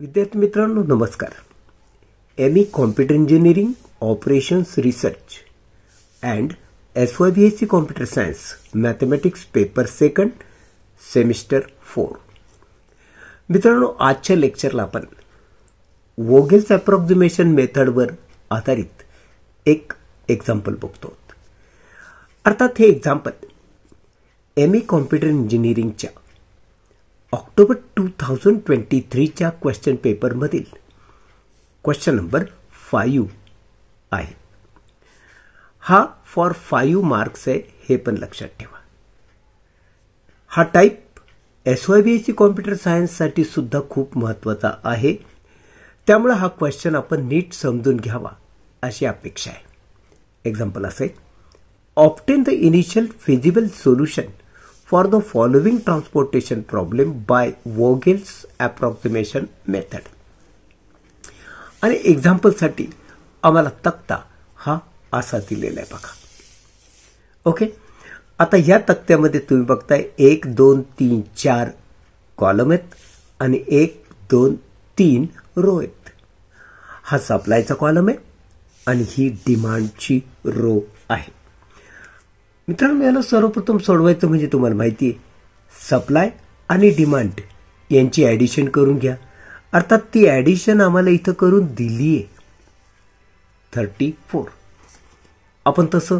विद्यार्थी मित्रांनो नमस्कार. ME computer engineering operations research and SYBSc computer science mathematics paper second semester 4. मित्रांनो आजच्या लेक्चरला आपण वोगेल्स अप्रॉक्सिमेशन मेथडवर आधारित एक एक्झाम्पल बघतो. अर्थात हे एक्झाम्पल एमई कॉम्प्युटर इंजिनिअरिंगच्या ऑक्टोबर 2023च्या क्वेश्चन पेपरमधील क्वेश्चन नंबर 5 आहे. हा फॉर 5 मार्क्स आहे हे पण लक्षात ठेवा. हा टाईप SYBSc कॉम्प्युटर सायन्ससाठी सुद्धा खूप महत्त्वाचा आहे. त्यामुळे हा क्वेश्चन आपण नीट समजून घ्यावा अशी अपेक्षा आहे. एक्झाम्पल असे, obtain the initial feasible solution for the following transportation problem by Vogel's approximation method. आणि एक्झाम्पल साठी आम्हाला तक्ता हा असा दिलेला आहे बघा. ओके, आता या तक्त्यामध्ये तुम्ही बघताय 1 2 3 4 कॉलम आहेत आणि 1 2 3 रो आहेत. हा सप्लायचा कॉलम आहे आणि ही डिमांडची रो आहे. मित्रांनो याला सर्वप्रथम सोडवायचं म्हणजे तुम्हाला माहिती आहे सप्लाय आणि डिमांड यांची ॲडिशन करून घ्या. अर्थात ती ॲडिशन आम्हाला इथं करून दिली आहे 34. आपण तसं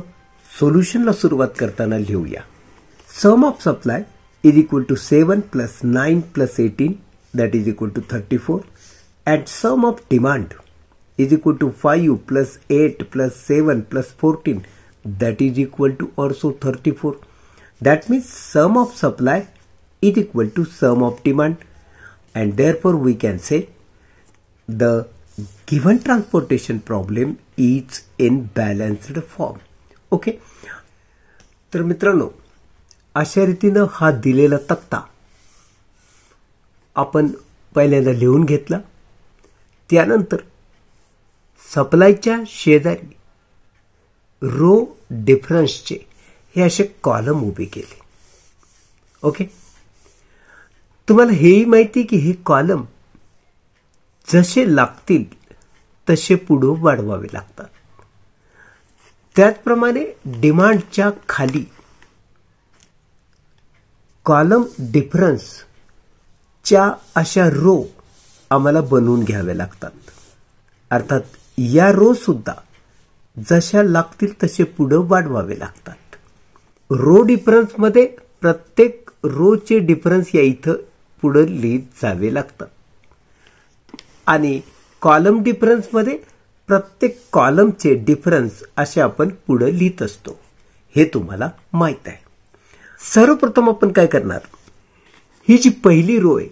सोल्युशनला सुरुवात करताना लिहूया. Sum of supply is equal to 7 plus 9 plus 18 that is equal to 34 and sum of demand is equal to 5 plus 8 plus 7 plus 14 that is equal to also 34. That means sum of supply is equal to sum of demand and therefore we can say the given transportation problem is in balanced form. Okay. तर मित्रांनो अशा रीतीने हा दिलेला तक्ता आपण पहिल्यांदा लिहून घेतला. त्यानंतर सप्लायच्या शेजारी रो डिफरन्सचे हे असे कॉलम उभे केले. ओके, तुम्हाला हेही माहिती की हे कॉलम जसे लागतील तसे पुढे वाढवावे लागतात. त्याचप्रमाणे डिमांडच्या खाली कॉलम डिफरन्सच्या अशा रो आम्हाला बनवून घ्याव्या लागतात. अर्थात या रो सुद्धा जशा लागतील तसे पुढे वाढवावे लागतात. रो डिफरन्स मध्ये प्रत्येक रोचे डिफरन्स या इथं पुढे लिहित जावे लागतात आणि कॉलम डिफरन्स मध्ये प्रत्येक कॉलमचे डिफरन्स असे आपण पुढे लिहित असतो. हे तुम्हाला माहित आहे. सर्वप्रथम आपण काय करणार, ही जी पहिली रो आहे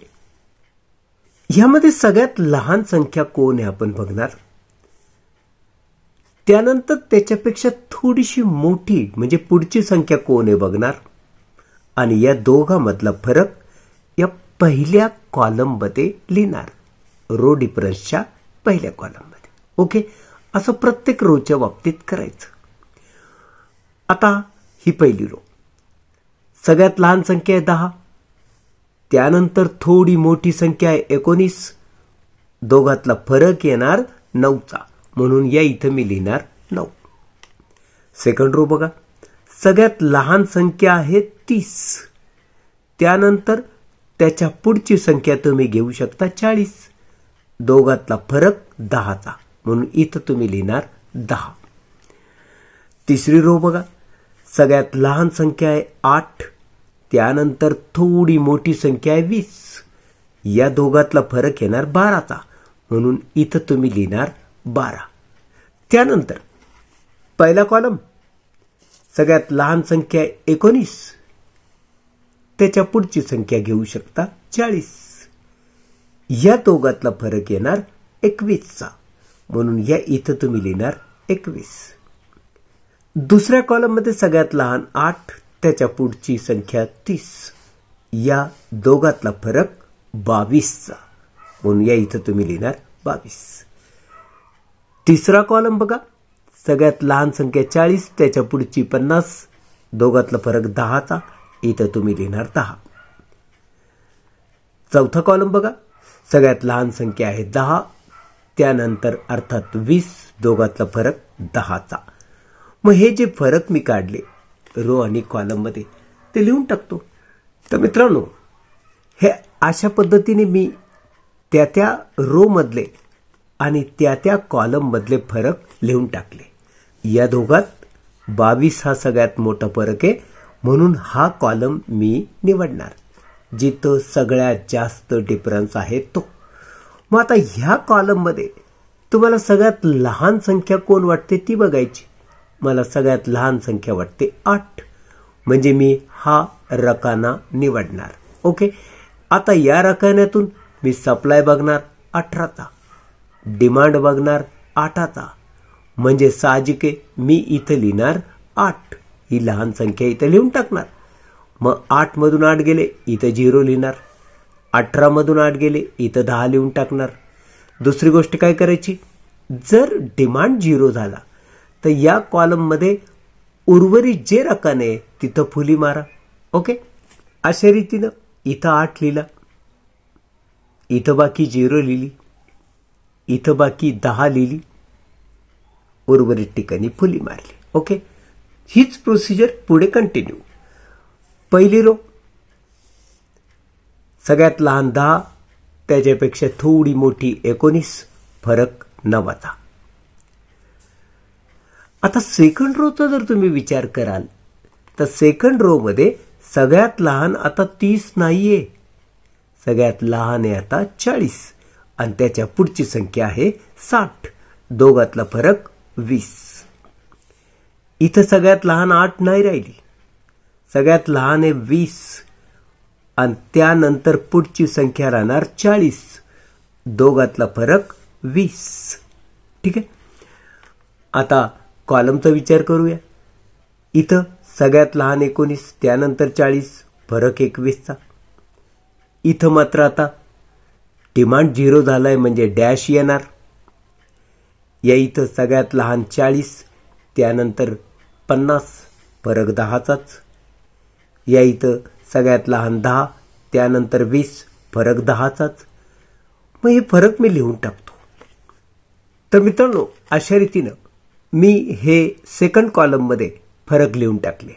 ह्यामध्ये सगळ्यात लहान संख्या कोण आहे आपण बघणार. त्यानंतर त्याच्यापेक्षा थोडीशी मोठी म्हणजे पुढची संख्या कोण आहे बघणार आणि या दोघांमधला फरक या पहिल्या कॉलममध्ये लिहिणार, रो डिफरन्सच्या पहिल्या कॉलममध्ये. ओके, असं प्रत्येक रोच्या बाबतीत करायचं. आता ही पहिली रो, सगळ्यात लहान संख्या आहे 10, त्यानंतर थोडी मोठी संख्या आहे 19, दोघातला फरक येणार 9चा म्हणून या इथं मी लिहिणार 9. सेकंड रो बघा, सगळ्यात लहान संख्या आहे 30, त्यानंतर त्याच्या पुढची संख्या तुम्ही घेऊ शकता 40, दोघातला फरक 10चा म्हणून इथं तुम्ही लिहिणार 10. तिसरी रो बघा, सगळ्यात लहान संख्या आहे 8, त्यानंतर थोडी मोठी संख्या आहे 20, या दोघातला फरक येणार 12चा म्हणून इथं तुम्ही लिहिणार 12. त्यानंतर पहिला कॉलम, सगळ्यात लहान संख्या 19, त्याच्या पुढची संख्या घेऊ शकता 40, या दोघातला फरक येणार 21चा म्हणून या इथं तुम्ही लिहिणार 21. दुसऱ्या कॉलम मध्ये सगळ्यात लहान 8, त्याच्या पुढची संख्या 30, या दोघातला फरक 22चा म्हणून या इथं तुम्ही लिहिणार 22. तिसरा कॉलम बघा, सगळ्यात लहान संख्या 40, त्याच्या पुढची 50, दोघातला फरक 10चा, इथं तुम्ही लिहिणार 10. चौथा कॉलम बघा, सगळ्यात लहान संख्या आहे 10, त्यानंतर अर्थात 20, दोघातला फरक 10चा. मग हे जे फरक मी काढले रो आणि कॉलममध्ये ते लिहून टाकतो. तर मित्रांनो, हे अशा पद्धतीने मी त्या रो मधले आणि त्या कॉलम मधले फरक लिहून टाकले. या दोघात 22 हा सगळ्यात मोठा फरक आहे, म्हणून हा कॉलम मी निवडणार जिथं सगळ्यात जास्त डिफरन्स आहे तो. मग आता ह्या कॉलम मध्ये तुम्हाला सगळ्यात लहान संख्या कोण वाटते ती बघायची. मला सगळ्यात लहान संख्या वाटते 8, म्हणजे मी हा रकाना निवडणार. ओके. आता या रकान्यातून मी सप्लाय बघणार 18चा, डिमांड बघणार 8चा, म्हणजे साहजिक आहे मी इथं लिहिणार 8. ही लहान संख्या इथं लिहून टाकणार. मग 8 मधून 8 गेले इथं 0 लिहिणार. 18 मधून 8 गेले इथं 10 लिहून टाकणार. दुसरी गोष्ट काय करायची, जर डिमांड 0 झाला तर या कॉलम मध्ये उर्वरित जे रकाने तिथं फुली मारा. ओके. अशा रीतीनं इथं 8 लिहिला, इथं बाकी 0 लिहिली, इथं बाकी 10 लिहिली, उर्वरित ठिकाणी फुली मारली. ओके. हीच प्रोसिजर पुढे कंटिन्यू. पहिली रो सगळ्यात लहान 10, त्याच्यापेक्षा थोडी मोठी 19, फरक 9चा. आता सेकंड रोचा जर तुम्ही विचार कराल तर सेकंड रो मध्ये सगळ्यात लहान आता 30 नाहीये, सगळ्यात लहान आहे आता 40 आणि त्याच्या पुढची संख्या आहे 60, दोघातला फरक 20. इथं सगळ्यात लहान 8 नाही राहिली, सगळ्यात लहान आहे 20 आणि त्यानंतर पुढची संख्या राहणार 40, दोघातला फरक 20. ठीक आहे. आता कॉलमचा विचार करूया. इथं सगळ्यात लहान 19, त्यानंतर 40, फरक 21चा. इथं मात्र आता डिमांड 0 झालाय म्हणजे डॅश येणार. या इथं सगळ्यात लहान 40, त्यानंतर 50, फरक 10चाच. या इथं सगळ्यात लहान 10, त्यानंतर 20, फरक 10चाच. मग हे फरक मी लिहून टाकतो. तर मित्रांनो, अशा रीतीनं मी हे सेकंड कॉलम मध्ये फरक लिहून टाकले.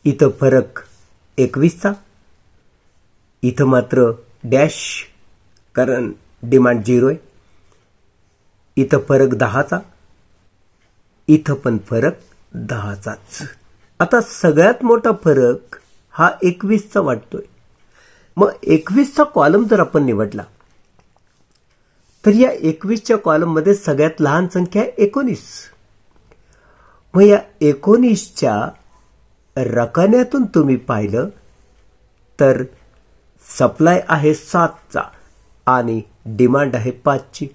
इथं फरक 21चा, इथं मात्र डॅश कारण डिमांड 0 आहे. इथं फरक 10चा, इथं पण फरक 10चाच. आता सगळ्यात मोठा फरक हा 21चा वाटतोय. मग 21चा कॉलम जर आपण निवडला तर या 21च्या कॉलम मध्ये सगळ्यात लहान संख्या 19. मग या 19च्या रकान्यातून तुम्ही पाहिलं तर सप्लाय आहे 7चा आणि डिमांड आहे 5ची.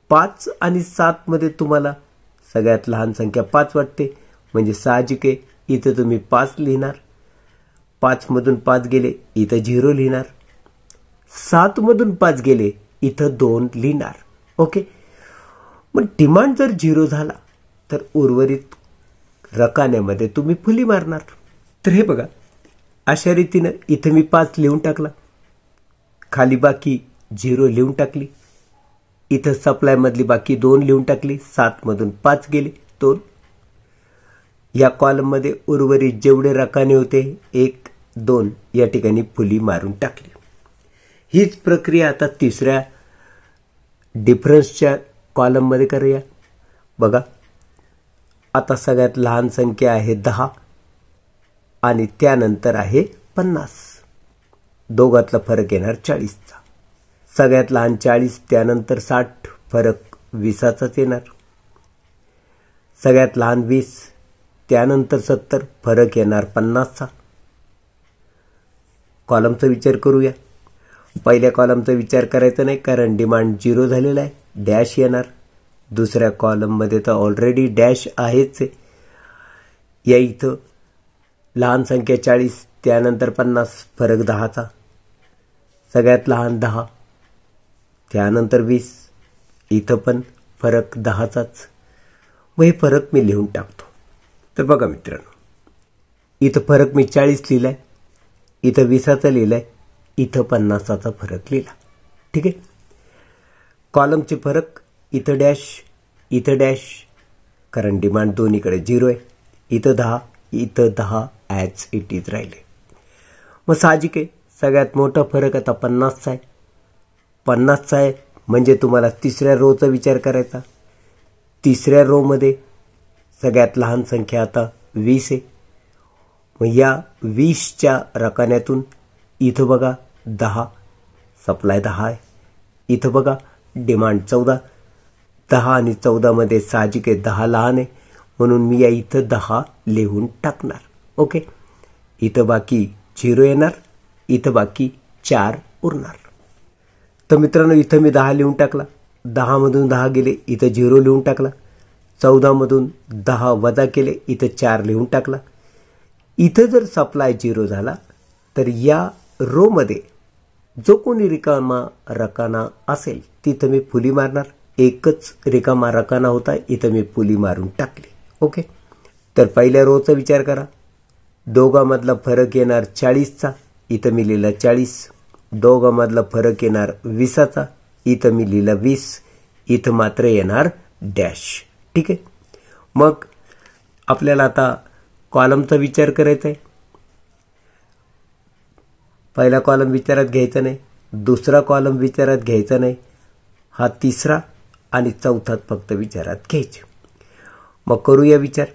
5 आणि 7 मध्ये तुम्हाला सगळ्यात लहान संख्या 5 वाटते, म्हणजे साहजिक आहे इथं तुम्ही 5 लिहिणार. 5 मधून 5 गेले इथं 0 लिहिणार. 7 मधून 5 गेले इथं 2 लिहिणार. ओके. मग डिमांड जर 0 झाला तर उर्वरित रकान्यामध्ये तुम्ही फुली मारणार. तर हे बघा, अशा रीतीनं इथं मी 5 लिहून टाकला, खाली बाकी 0 लिहून टाकली. इथं सप्लाय मधली बाकी 2 लिहून टाकली. 7 मधून 5 गेले 2. या कॉलम मध्ये उर्वरित जेवढे रकाने होते 1, 2 या ठिकाणी फुली मारून टाकली. हीच प्रक्रिया आता तिसऱ्या डिफरन्सच्या कॉलम मध्ये करूया. बघा, आता सगळ्यात लहान संख्या आहे 10 आणि त्यानंतर आहे 50, दोघातला फरक येणार 40चा. सगळ्यात लहान 40, त्यानंतर 60, फरक 20चाच येणार. सगळ्यात लहान 20, त्यानंतर 70, फरक येणार 50चा. कॉलमचा विचार करूया. पहिल्या कॉलमचा विचार करायचा नाही कारण डिमांड 0 झालेला आहे, डॅश येणार. दुसऱ्या कॉलम मध्ये तर ऑलरेडी डॅश आहेच आहे. या इथं लहान संख्या 40, त्यानंतर 50, फरक 10चा. सगळ्यात लहान 10, त्यानंतर 20, इथं पण फरक 10चाच. मग हे फरक मी लिहून टाकतो. तर बघा मित्रांनो, इथं फरक मी 40 लिहिलाय, इथं 20चा लिहिलाय, इथं 50चा फरक लिहिला. ठीक आहे. कॉलमचे फरक, इथं डॅश, कारण डिमांड दोन्हीकडे 0 आहे. इथं 10 ॲज इट इज राहिले. मग साहजिक आहे सगळ्यात मोठा फरक आता 50चा आहे. 50चा आहे म्हणजे तुम्हाला तिसऱ्या रोचा विचार करायचा. तिसऱ्या रोमध्ये सगळ्यात लहान संख्या आता 20 आहे. मग या 20च्या रकान्यातून इथं बघा 10, सप्लाय 10 आहे. इथं बघा डिमांड 14. 10 आणि 14 मध्ये साहजिक आहे 10 लहान आहे, म्हणून मी या इथं 10 लिहून टाकणार. ओके. इथं बाकी 0 येणार, इथं बाकी 4 उरणार. तर मित्रांनो इथं मी 10 लिहून टाकला. 10 मधून 10 गेले, इथं 0 लिहून टाकला. 14 मधून 10 वजा केले, इथं 4 लिहून टाकला. इथं जर सप्लाय 0 झाला तर या रो मध्ये जो कोणी रिकामा रकाना असेल तिथं मी फुली मारणार. एकच रिकामा रकाना होता, इथं मी फुली मारून टाकली. ओके. तर पहिल्या रोचा विचार करा. दोघांमधला फरक येणार 40चा, इथं मी लिहिला 40. दोघांमधला फरक येणार 20चा, इथं मी लिहिला 20. इथं मात्र येणार डॅश. ठीक आहे. मग आपल्याला आता कॉलमचा विचार करायचा आहे. पहिला कॉलम विचारात घ्यायचा नाही, दुसरा कॉलम विचारात घ्यायचा नाही, हा तिसरा आणि चौथा फक्त विचारात घ्यायचे. मग करूया विचार.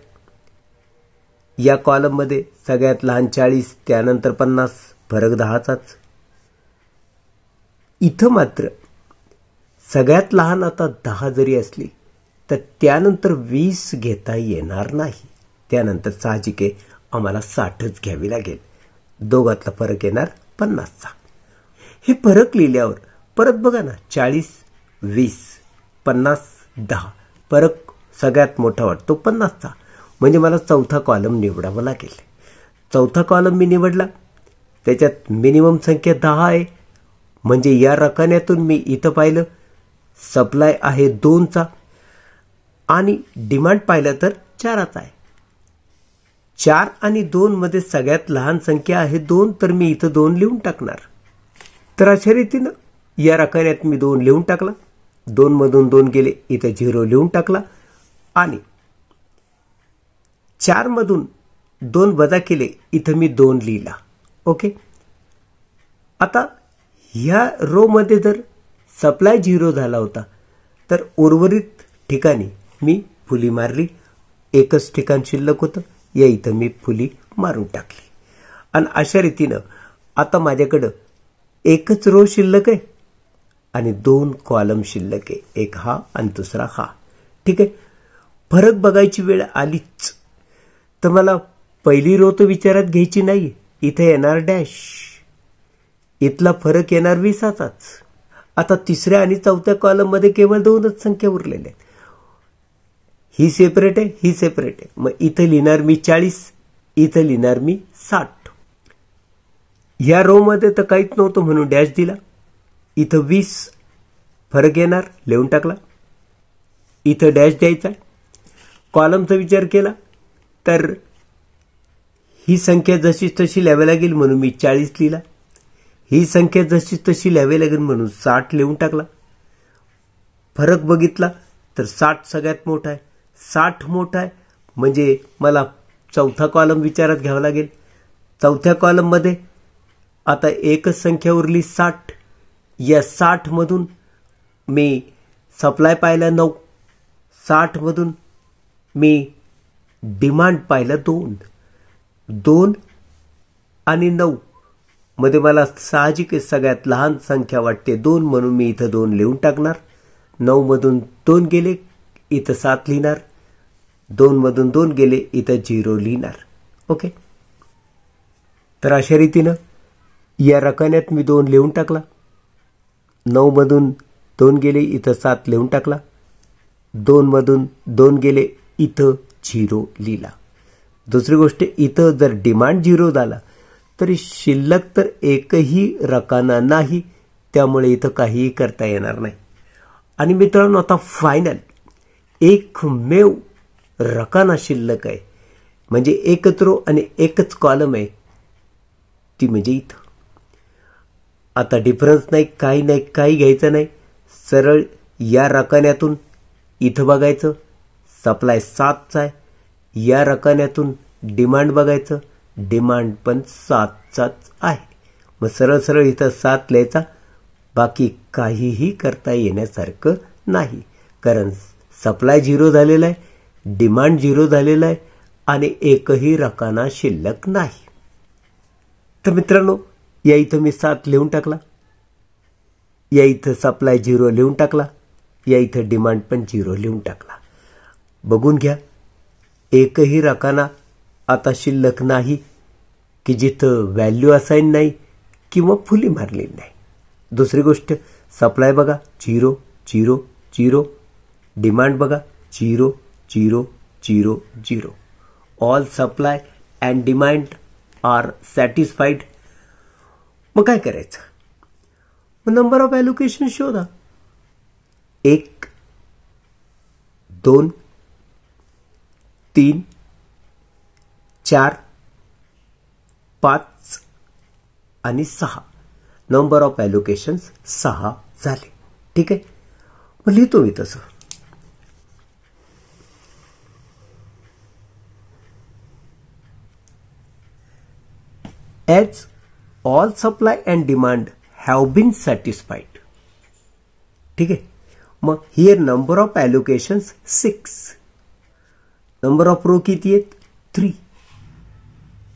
या कॉलममध्ये सगळ्यात लहान 40, त्यानंतर 50, फरक 10चाच. इथं मात्र सगळ्यात लहान आता 10 जरी असली तर त्यानंतर 20 घेता येणार नाही. त्यानंतर साहजिक आहे आम्हाला 60च घ्यावी लागेल. दोघातला फरक येणार 50चा. हे फरक लिहिल्यावर परत बघा ना, 40, 20, 50, 10. फरक सगळ्यात मोठा वाटतो 50चा. म्हणजे मला चौथा कॉलम निवडावा लागेल. चौथा कॉलम मी निवडला, त्याच्यात मिनिमम संख्या 10 आहे. म्हणजे या रकान्यातून मी इथं पाहिलं सप्लाय आहे 2चा आणि डिमांड पाहिलं तर 4चा आहे. 4 आणि 2 मध्ये सगळ्यात लहान संख्या आहे 2, तर मी इथं 2 लिहून टाकणार. तर अशा रीतीनं या रकान्यात मी 2 लिहून टाकला. 2 मधून 2 गेले, इथं 0 लिहून टाकला आणि 4 मधून 2 वजा केले, इथं मी 2 लिहिला. ओके. आता ह्या रो मध्ये जर सप्लाय 0 झाला होता तर उर्वरित ठिकाणी मी फुली मारली. एकच ठिकाण शिल्लक होतं, या इथं मी फुली मारून टाकली. आणि अशा रीतीनं आता माझ्याकडं एकच रो शिल्लक आहे आणि 2 कॉलम शिल्लक आहे. एक हा आणि दुसरा हा. ठीक आहे. फरक बघायची वेळ आलीच तर मला पहिली रो तर विचारात घ्यायची नाही. इथे येणार डॅश, इथला फरक येणार 20चाच. आता तिसऱ्या आणि चौथ्या कॉलम मध्ये केवळ 2च संख्या उरलेल्या आहेत. ही सेपरेट आहे, ही सेपरेट आहे. मग इथं लिहिणार मी 40, इथं लिहिणार मी 60. या रो मध्ये तर काहीच नव्हतं म्हणून डॅश दिला. इथं 20 फरक येणार, लिहून टाकला. इथं डॅश द्यायचा. कॉलमचा विचार केला तर ही संख्या जशी तशी लिहावी लागेल म्हणून मी 40 लिहिला. ही संख्या जशी तशी लिहावी लागेल म्हणून 60 लिहून टाकला. फरक बघितला तर 60 सगळ्यात मोठा आहे. 60 मोठा आहे म्हणजे मला चौथा कॉलम विचारात घ्यावा लागेल. चौथ्या कॉलम मध्ये आता एकच संख्या उरली 60. या 60 मधून मी सप्लाय पाहिला 9. 60 मधून मी डिमांड पाहिलं 2. 2 आणि 9 मध्ये मला साहजिक सगळ्यात लहान संख्या वाटते 2, म्हणून मी इथं 2 लिहून टाकणार. 9 मधून 2 गेले, इथं 7 लिहिणार. 2 मधून 2 गेले, इथं 0 लिहिणार. ओके. तर अशा रीतीनं या रकान्यात मी 2 लिहून टाकला. 9 मधून 2 गेले, इथं 7 लिहून टाकला. 2 मधून 2 गेले, इथं 0 लिहिला. दुसरी गोष्ट, इथं जर डिमांड 0 झाला तरी शिल्लक तर एकही रकाना नाही, त्यामुळे इथं काहीही करता येणार नाही. आणि मित्रांनो आता फायनल एकमेव रकाना शिल्लक आहे, म्हणजे एकच रो आणि एकच कॉलम आहे, ती म्हणजे इथं. आता डिफरन्स नाही, काही घ्यायचं नाही. सरळ या रकान्यातून इथं बघायचं, सप्लाय 7चा आहे. या रकान्यातून डिमांड बघायचं, डिमांड पण 7चाच आहे. मग सरळ इथं 7 लिहायचा. बाकी काहीही करता येण्यासारखं नाही, कारण सप्लाय 0 झालेला आहे, डिमांड 0 झालेला आहे आणि एकही रकाना शिल्लक नाही. तर मित्रांनो, या इथं मी 7 लिहून टाकला, या इथं सप्लाय 0 लिहून टाकला, या इथं डिमांड पण 0 लिहून टाकला. बघून घ्या, एकही रकाना आता शिल्लक नाही की जिथं व्हॅल्यू असाइन नाही किंवा फुली मारलेली नाही. दुसरी गोष्ट, सप्लाय बघा 0 0 0, डिमांड बघा 0 0 0 0. All supply and demand are satisfied. मग काय करायचं? मग नंबर ऑफ ॲलोकेशन शोधा. 1 2 3 4 5 आणि 6. नंबर ऑफ ॲलोकेशन्स 6 झाले. ठीक आहे, मग लिहितो मी तसं. As all supply and demand have been satisfied. ठीक आहे, मग here number of allocations 6. Number of row किती आहेत? 3.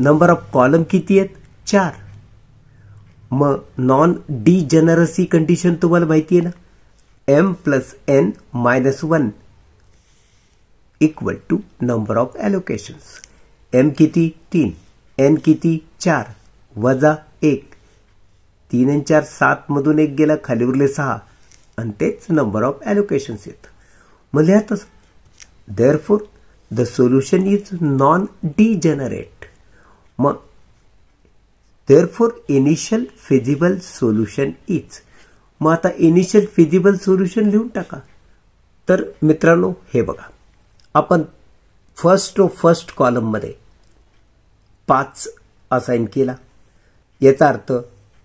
नंबर ऑफ कॉलम किती आहेत? 4. मग नॉन डिजेनरसी कंडिशन तुम्हाला माहिती आहे ना, m+n-1 equal to number of allocations. m किती? 3. n किती? 4 वजा 1. 3 आणि 4 7 मधून 1 गेला, खाली उरले 6 आणि तेच नंबर ऑफ ॲलोकेशन्स येत. मग लिहातच therefore the solution is non degenerate. मग therefore initial feasible solution is. मग आता इनिशियल फिजिबल सोल्युशन लिहून टाका. तर मित्रांनो, हे बघा, आपण फर्स्ट कॉलम मध्ये 5 असाइन केला. याचा अर्थ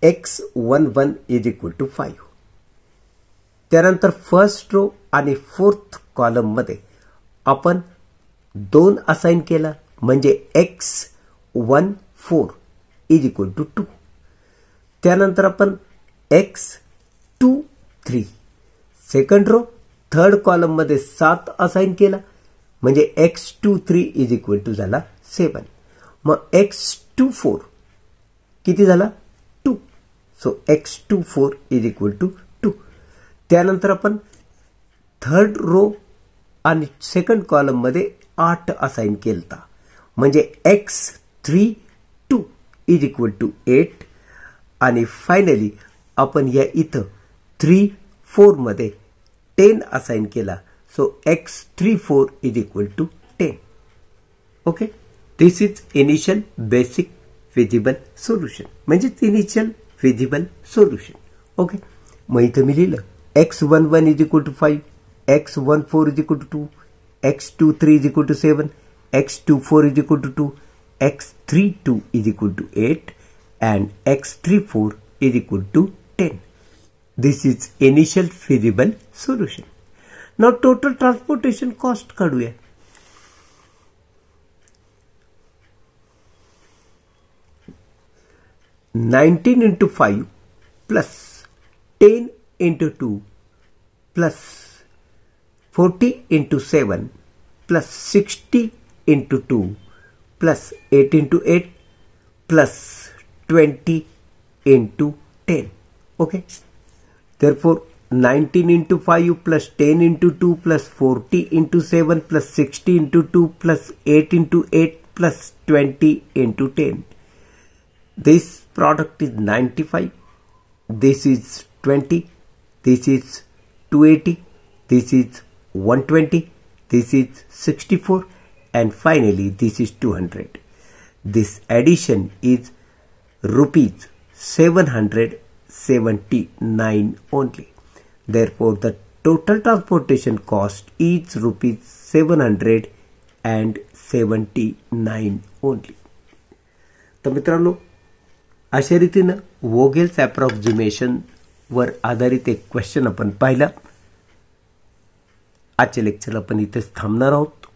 x11 इज इक्वल टू 5. त्यानंतर फर्स्ट रो आणि फोर्थ कॉलम मध्ये आपण 2 असाइन केला, म्हणजे x14 इज इक्वल टू 2. त्यानंतर आपण x23 second row third column मध्ये 7 असाइन केला, म्हणजे x23 इज इक्वल टू झाला 7. मग x24 किती झाला? 2. So x24 is equal to 2. त्यानंतर आपण थर्ड रो आणि सेकंड कॉलम मध्ये 8 असाइन केलता, म्हणजे x32 इज इक्वल टू 8. आणि फायनली आपण या इथं 3-4 मध्ये 10 असाइन केला, so x34 is equal to 10. Okay, this is initial basic feasible solution, म्हणजेच इनिशियल फिजिबल सोल्युशन. ओके, मग इथं मी लिहिलं x11 is equal to 5, x14 is equal to 2, x23 is equal to 7, x24 is equal to 2, x32 is equal to 8 and x34 is equal to 10. This is initial feasible solution. Now total transportation cost काढूया. $19 into 5 plus 10 into 2 plus 40 into 7 plus 60 into 2 plus 8 into 8 plus 20 into 10. Okay, therefore 19 into 5 plus 10 into 2 plus 40 into 7 plus 60 into 2 plus 8 into 8 plus 20 into 10. This product is 95, this is 20, this is 280, this is 120, this is 64, and finally this is 200. This addition is rupees 779 only. Therefore, the total transportation cost is rupees 779 only. तर मित्रांनो, अशा रीतीनं वोगेल्स ॲप्रॉक्सिमेशन वर आधारित एक question आपण पाहिला. आजच्या लेक्चरला आपण इथेच थांबणार आहोत.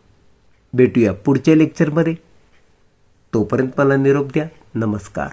भेटूया पुढच्या लेक्चरमध्ये. तोपर्यंत मला निरोप द्या. नमस्कार.